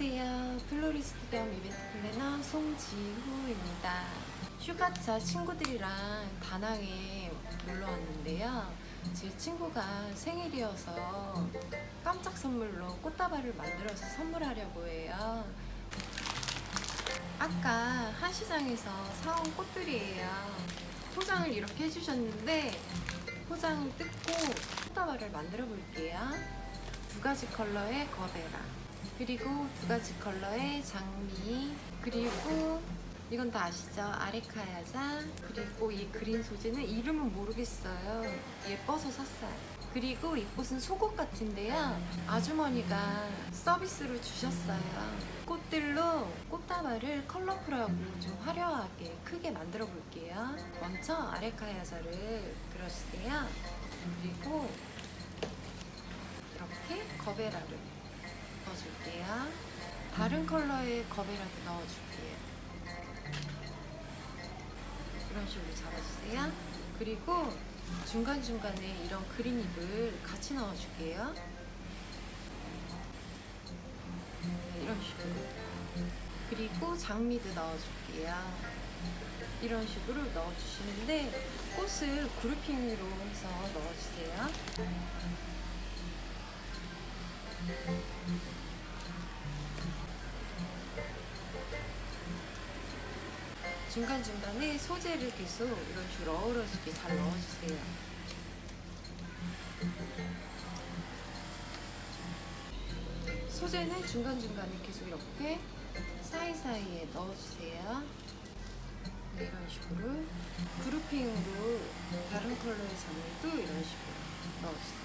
안녕하세요. 플로리스트 겸 이벤트 플래너 송지후입니다. 휴가차 친구들이랑 다낭에 놀러 왔는데요. 제 친구가 생일이어서 깜짝 선물로 꽃다발을 만들어서 선물하려고 해요. 아까 한시장에서 사온 꽃들이에요. 포장을 이렇게 해주셨는데 포장을 뜯고 꽃다발을 만들어 볼게요. 두 가지 컬러의 거베라, 그리고 두 가지 컬러의 장미, 그리고 이건 다 아시죠? 아레카야자, 그리고 이 그린 소재는 이름은 모르겠어요. 예뻐서 샀어요. 그리고 이 꽃은 속옷 같은데요. 아주머니가 서비스로 주셨어요. 꽃들로 꽃다발을 컬러풀하고 좀 화려하게 크게 만들어 볼게요. 먼저 아레카야자를 그려주세요. 그리고 이렇게 거베라를 넣어줄게요. 다른 컬러의 거베라도 넣어줄게요. 이런 식으로 잡아주세요. 그리고 중간중간에 이런 그린 잎을 같이 넣어줄게요. 이런 식으로. 그리고 장미도 넣어줄게요. 이런 식으로 넣어주시는데 꽃을 그루핑으로 해서 넣어주세요. 중간중간에 소재를 계속 이런 식으로 어우러지게 잘 넣어주세요. 소재는 중간중간에 계속 이렇게 사이사이에 넣어주세요. 네, 이런 식으로 그루핑으로 다른 컬러의 장미도 이런 식으로 넣어주세요.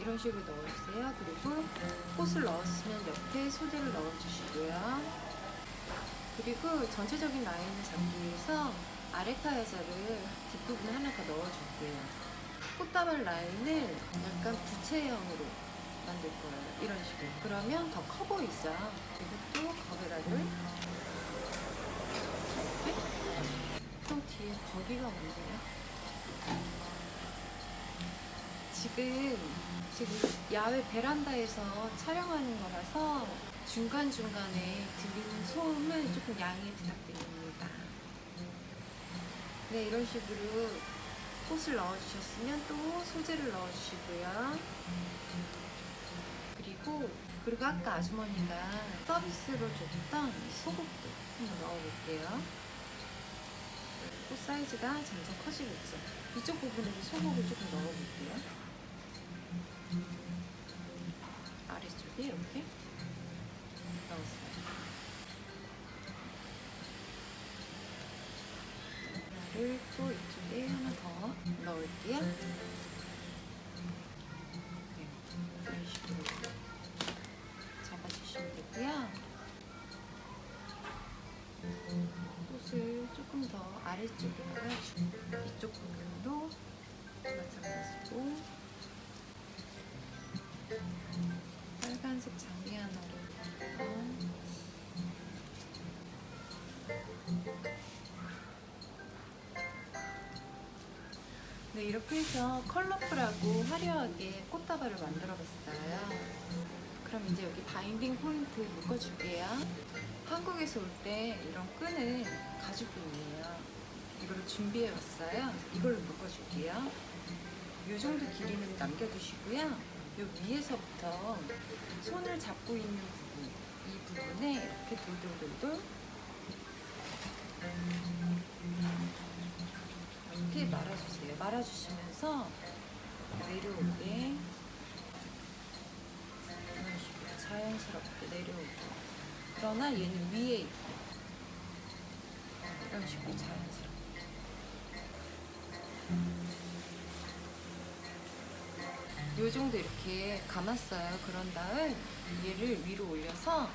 이런 식으로 넣어주세요. 그리고 꽃을 넣었으면 옆에 소재를 넣어주시고요. 그리고 전체적인 라인을 잡기 위해서 아레카야자를 뒷부분에 하나 더 넣어줄게요. 꽃다발 라인을 약간 부채형으로 만들 거예요. 이런 식으로. 그러면 더 커 보이죠? 그리고 또 거베라를 이렇게. 또 뒤에 거기가 뭔데요? 지금 야외 베란다에서 촬영하는 거라서 중간중간에 들리는 소음은 조금 양해 부탁드립니다. 네, 이런 식으로 꽃을 넣어주셨으면 또 소재를 넣어주시고요. 그리고 아까 아주머니가 서비스로 줬던 속옷도 한번 넣어볼게요. 꽃 사이즈가 점점 커지고 있죠. 이쪽 부분에도 소복을 조금 넣어볼게요. 아래쪽에 이렇게 넣었어요. 얘를 또 이쪽에 하나 더 넣을게요. 네, 이런 식으로 잡아주시면 되고요. 꽃을 조금 더 아래쪽에다가 이쪽 부분도 마찬가지고 빨간색 장미 하나를 네, 이렇게 해서 컬러풀하고 화려하게 꽃다발을 만들어 봤어요. 그럼 이제 여기 바인딩 포인트 묶어줄게요. 한국에서 올 때 이런 끈은 가죽끈이에요. 이거를 준비해 왔어요. 이걸로 묶어줄게요. 이 정도 길이는 남겨두시고요. 요 위에서부터 손을 잡고 있는 부분, 이 부분에 이렇게 돌돌돌돌 이렇게 말아주세요. 말아주시면서 내려오게, 이런 식으로 자연스럽게 내려오게. 그러나 얘는 위에 있고, 이런 식으로 자연스럽게. 요 정도 이렇게 감았어요. 그런 다음 얘를 위로 올려서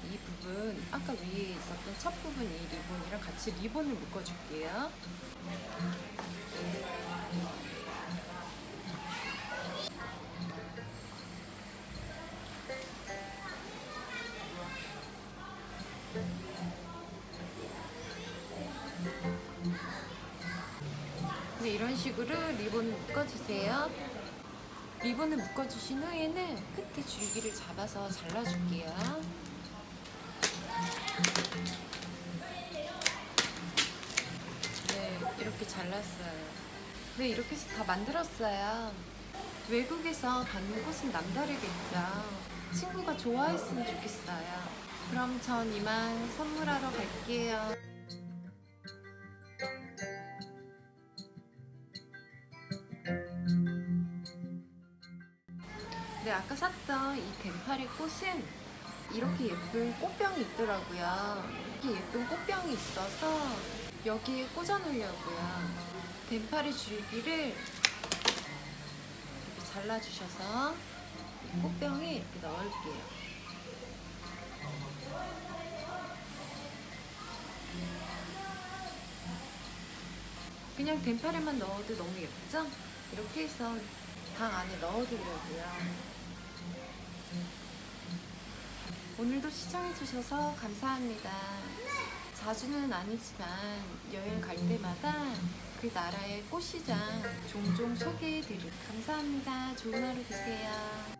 이 부분, 아까 위에 있었던 첫 부분 이 리본이랑 같이 리본을 묶어줄게요. 네, 이런 식으로 리본을 묶어주세요. 리본을 묶어주신 후에는 끝에 줄기를 잡아서 잘라줄게요. 네, 이렇게 잘랐어요. 네, 이렇게 해서 다 만들었어요. 외국에서 받는 꽃은 남다르겠죠. 친구가 좋아했으면 좋겠어요. 그럼 전 이만 선물하러 갈게요. 네, 아까 샀던 이 덴파리 꽃은 이렇게 예쁜 꽃병이 있더라고요. 이렇게 예쁜 꽃병이 있어서 여기에 꽂아 놓으려고요. 덴파리 줄기를 이렇게 잘라주셔서 이 꽃병에 이렇게 넣을게요. 그냥 덴파리만 넣어도 너무 예쁘죠? 이렇게 해서 방 안에 넣어두려고요. 오늘도 시청해주셔서 감사합니다. 자주는 아니지만 여행 갈 때마다 그 나라의 꽃시장 종종 소개해드리고 감사합니다. 좋은 하루 되세요.